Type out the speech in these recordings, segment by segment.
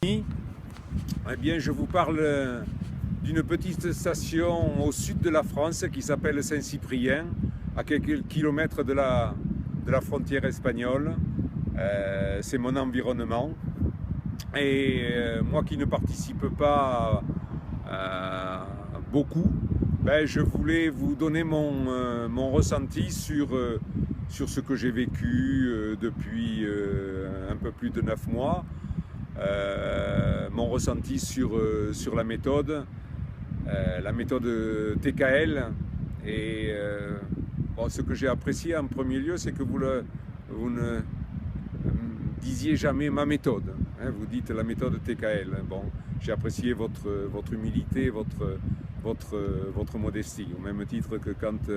Eh bien, je vous parle d'une petite station au sud de la France qui s'appelle Saint-Cyprien, à quelques kilomètres de la frontière espagnole. C'est mon environnement. Et moi qui ne participe pas beaucoup, ben, je voulais vous donner mon ressenti sur ce que j'ai vécu depuis un peu plus de 9 mois. Mon ressenti sur la méthode TKL. Et bon, ce que j'ai apprécié en premier lieu, c'est que vous ne disiez jamais ma méthode. Hein, vous dites la méthode TKL. Bon, j'ai apprécié votre humilité, votre modestie. Au même titre que quand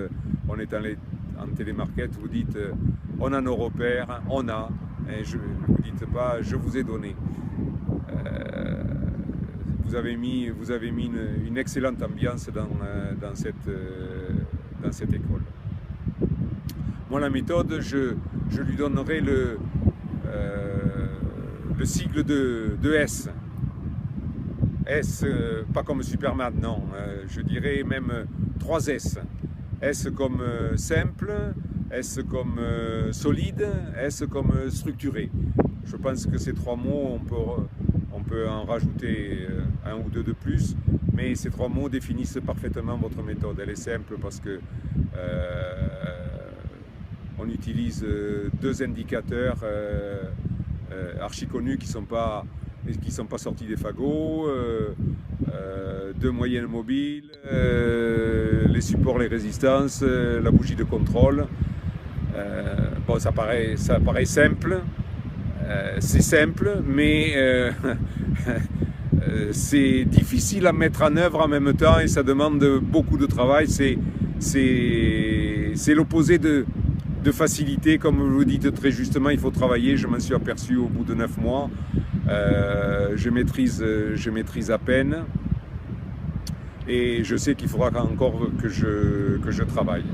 on est en télémarket, vous dites on a nos repères, on a. Et je ne vous dites pas je vous ai donné. Vous avez mis une excellente ambiance dans cette école. Moi, la méthode, je lui donnerai le sigle de S. S, pas comme Superman, non. Je dirais même 3 S. S comme simple, S comme solide, S comme structuré. Je pense que ces 3 mots, on peut en rajouter un ou deux de plus, mais ces 3 mots définissent parfaitement votre méthode. Elle est simple parce que on utilise 2 indicateurs archi connus qui sont pas sortis des fagots, 2 moyennes mobiles, les supports, les résistances, la bougie de contrôle. Bon, ça paraît simple. C'est simple, mais c'est difficile à mettre en œuvre en même temps et ça demande beaucoup de travail. C'est l'opposé de facilité, comme vous le dites très justement, il faut travailler. Je m'en suis aperçu au bout de 9 mois. Je maîtrise à peine et je sais qu'il faudra encore que je travaille.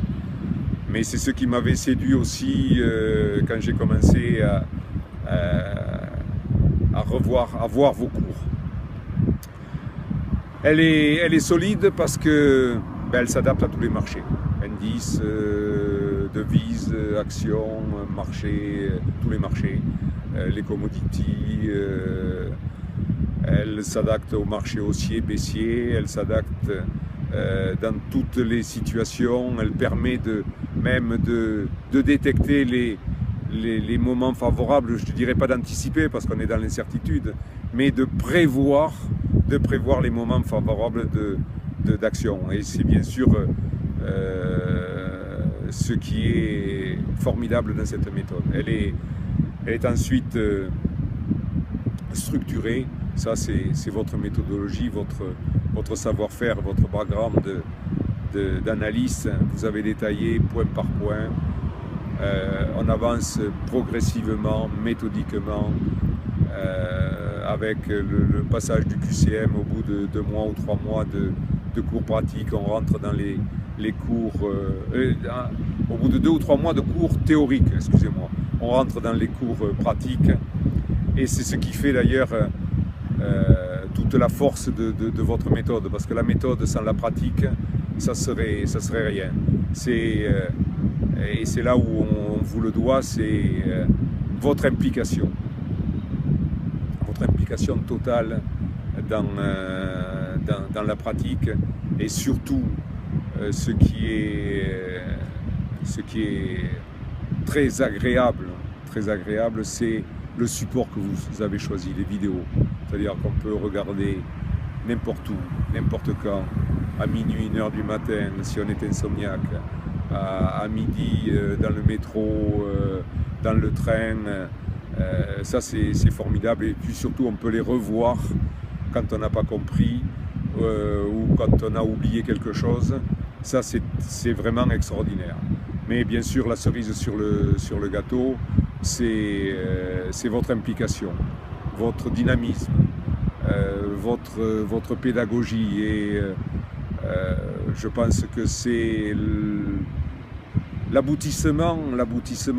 Mais c'est ce qui m'avait séduit aussi quand j'ai commencé à voir vos cours. Elle est solide parce que elle s'adapte à tous les marchés. Indices, devises, actions, marchés, tous les marchés, les commodities. Elle s'adapte au marché haussier, baissier. Elle s'adapte dans toutes les situations. Elle permet même de détecter les moments favorables, je ne dirais pas d'anticiper parce qu'on est dans l'incertitude, mais de prévoir les moments favorables d'action. Et c'est bien sûr ce qui est formidable dans cette méthode. Elle est ensuite structurée. Ça, c'est votre méthodologie, votre savoir-faire, votre background d'analyse. Vous avez détaillé point par point. On avance progressivement, méthodiquement, avec le passage du QCM au bout de 2 mois ou 3 mois de cours pratiques. On rentre dans les cours, au bout de 2 ou 3 mois de cours théoriques, excusez-moi, on rentre dans les cours pratiques. Et c'est ce qui fait d'ailleurs toute la force de votre méthode, parce que la méthode sans la pratique, ça serait rien. Et c'est là où on vous le doit, c'est votre implication totale dans la pratique, et surtout ce qui est très agréable, c'est le support que vous avez choisi, les vidéos. C'est-à-dire qu'on peut regarder n'importe où, n'importe quand, à minuit, 1h du matin, si on est insomniaque, à midi, dans le métro, dans le train. Ça, c'est formidable. Et puis surtout, on peut les revoir quand on n'a pas compris ou quand on a oublié quelque chose. Ça, c'est vraiment extraordinaire. Mais bien sûr, la cerise sur le gâteau, c'est votre implication, votre dynamisme, votre pédagogie. Et je pense que c'est l'aboutissement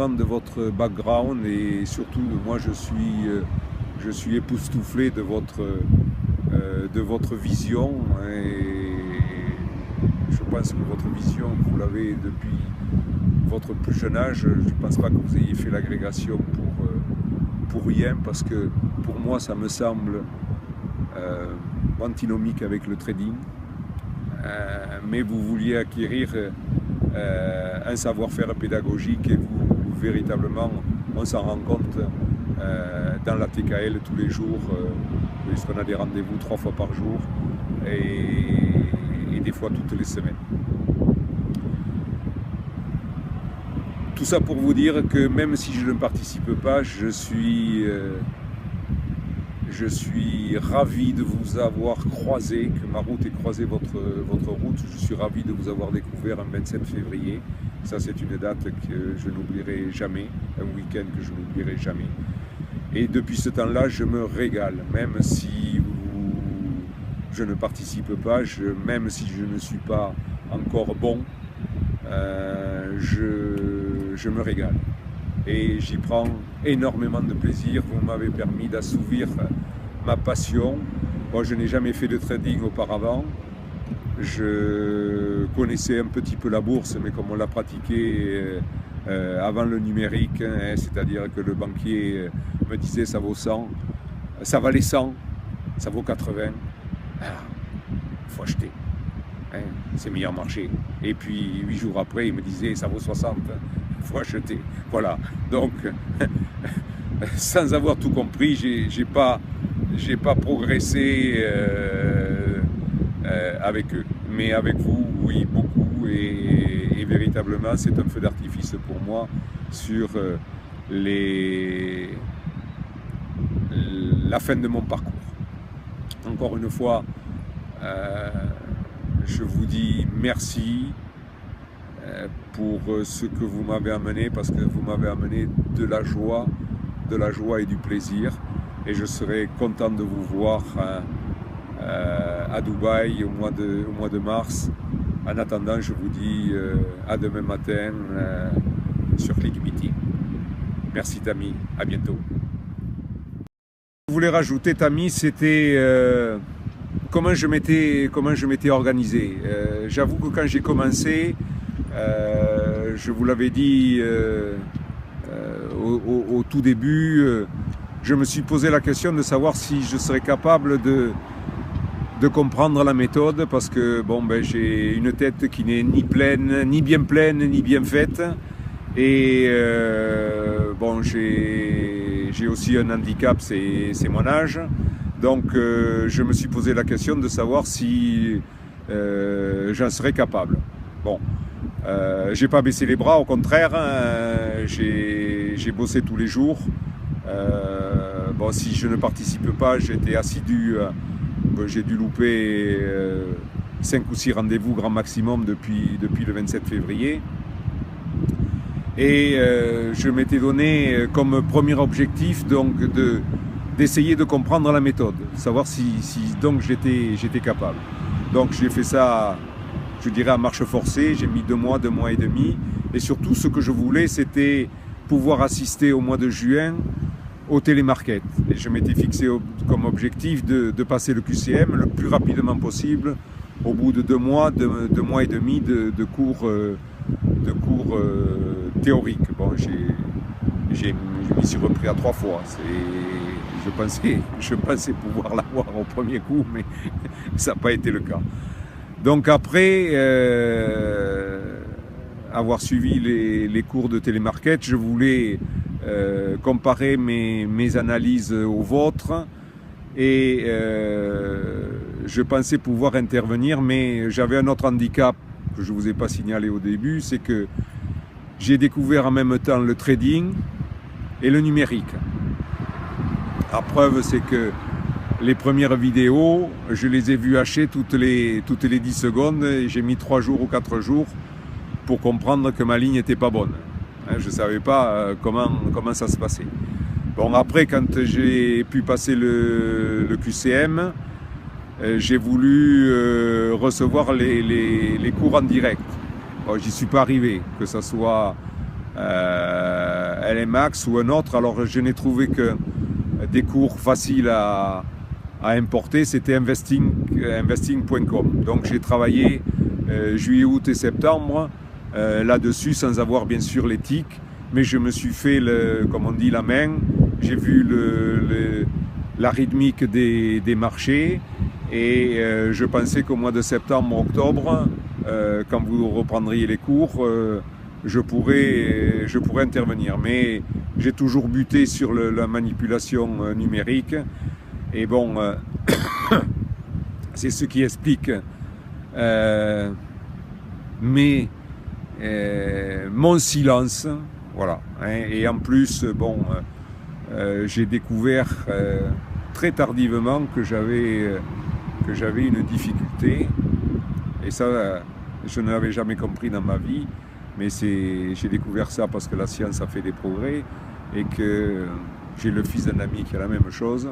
de votre background. Et surtout, moi, je suis je suis époustouflé de votre vision, et je pense que votre vision, vous l'avez depuis votre plus jeune âge. Je ne pense pas que vous ayez fait l'agrégation pour rien, parce que pour moi ça me semble antinomique avec le trading, mais vous vouliez acquérir un savoir-faire pédagogique, et vous véritablement, on s'en rend compte dans la TKL tous les jours, puisqu'on a des rendez-vous 3 fois par jour et des fois toutes les semaines. Tout ça pour vous dire que même si je ne participe pas, je suis ravi de vous avoir croisé, que ma route ait croisé votre route. Je suis ravi de vous avoir découvert un 27 février. Ça, c'est une date que je n'oublierai jamais, un week-end que je n'oublierai jamais. Et depuis ce temps-là, je me régale, même si je ne participe pas, même si je ne suis pas encore bon, je me régale. Et j'y prends énormément de plaisir. Vous m'avez permis d'assouvir ma passion. Moi, je n'ai jamais fait de trading auparavant. Je connaissais un petit peu la bourse, mais comme on l'a pratiqué avant le numérique, hein, c'est-à-dire que le banquier me disait ça vaut 100, ça valait 100, ça vaut 80, il faut acheter, hein, c'est meilleur marché. Et puis 8 jours après, il me disait ça vaut 60, il faut acheter. Voilà, donc sans avoir tout compris, j'ai pas progressé avec eux, mais avec vous, oui, beaucoup, et véritablement c'est un feu d'artifice pour moi sur la fin de mon parcours. Encore une fois, je vous dis merci pour ce que vous m'avez amené, parce que vous m'avez amené de la joie et du plaisir, et je serai content de vous voir à Dubaï au mois de mars. En attendant, je vous dis à demain matin sur Click Meeting. Merci Tammy, à bientôt. Je voulais rajouter, Tammy, c'était comment je m'étais organisé. J'avoue que quand j'ai commencé, je vous l'avais dit au tout début, je me suis posé la question de savoir si je serais capable de comprendre la méthode, parce que bon, j'ai une tête qui n'est ni pleine, ni bien faite, et bon, j'ai aussi un handicap, c'est mon âge, donc je me suis posé la question de savoir si j'en serais capable. Bon, j'ai pas baissé les bras, au contraire, hein, j'ai bossé tous les jours. Bon, si je ne participe pas, j'étais assidu. J'ai dû louper 5 ou 6 rendez-vous grand maximum depuis le 27 février. Et je m'étais donné comme premier objectif donc d'essayer de comprendre la méthode, savoir si donc j'étais capable. Donc j'ai fait ça, je dirais, à marche forcée. J'ai mis 2 mois et demi. Et surtout, ce que je voulais, c'était pouvoir assister au mois de juin au télémarket. Et je m'étais fixé comme objectif de passer le QCM le plus rapidement possible, au bout de 2 mois et demi de cours théoriques. Bon, je m'y suis repris à 3 fois. Je pensais pouvoir l'avoir au premier coup, mais ça n'a pas été le cas. Donc après avoir suivi les cours de télémarket, je voulais comparer mes analyses aux vôtres, et je pensais pouvoir intervenir, mais j'avais un autre handicap que je ne vous ai pas signalé au début, c'est que j'ai découvert en même temps le trading et le numérique. La preuve, c'est que les premières vidéos, je les ai vues hacher toutes les 10 secondes, et j'ai mis 3 jours ou 4 jours pour comprendre que ma ligne n'était pas bonne. Je ne savais pas comment ça se passait. Bon, après, quand j'ai pu passer le QCM, j'ai voulu recevoir les cours en direct. Bon, j'y suis pas arrivé, que ce soit LMAX ou un autre. Alors je n'ai trouvé des cours faciles à importer, c'était investing.com. Donc j'ai travaillé juillet, août et septembre là-dessus sans avoir bien sûr l'éthique, mais je me suis fait, comme on dit, la main. J'ai vu la rythmique des marchés et je pensais qu'au mois de septembre, octobre, quand vous reprendriez les cours, je pourrais intervenir. Mais j'ai toujours buté sur la manipulation numérique. Et bon, c'est ce qui explique mon silence. Voilà. Et en plus, bon, j'ai découvert très tardivement que j'avais une difficulté. Et ça, je ne l'avais jamais compris dans ma vie. Mais j'ai découvert ça parce que la science a fait des progrès et que j'ai le fils d'un ami qui a la même chose.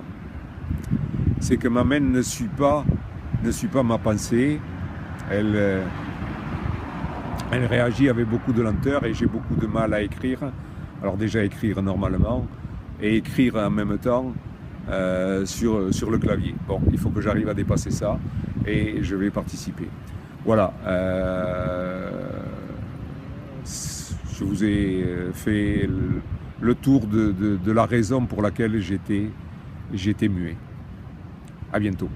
C'est que ma main ne suit pas ma pensée. Elle réagit avec beaucoup de lenteur et j'ai beaucoup de mal à écrire. Alors déjà écrire normalement et écrire en même temps sur le clavier. Bon, il faut que j'arrive à dépasser ça et je vais participer. Voilà. Je vous ai fait le tour de la raison pour laquelle j'étais muet. À bientôt.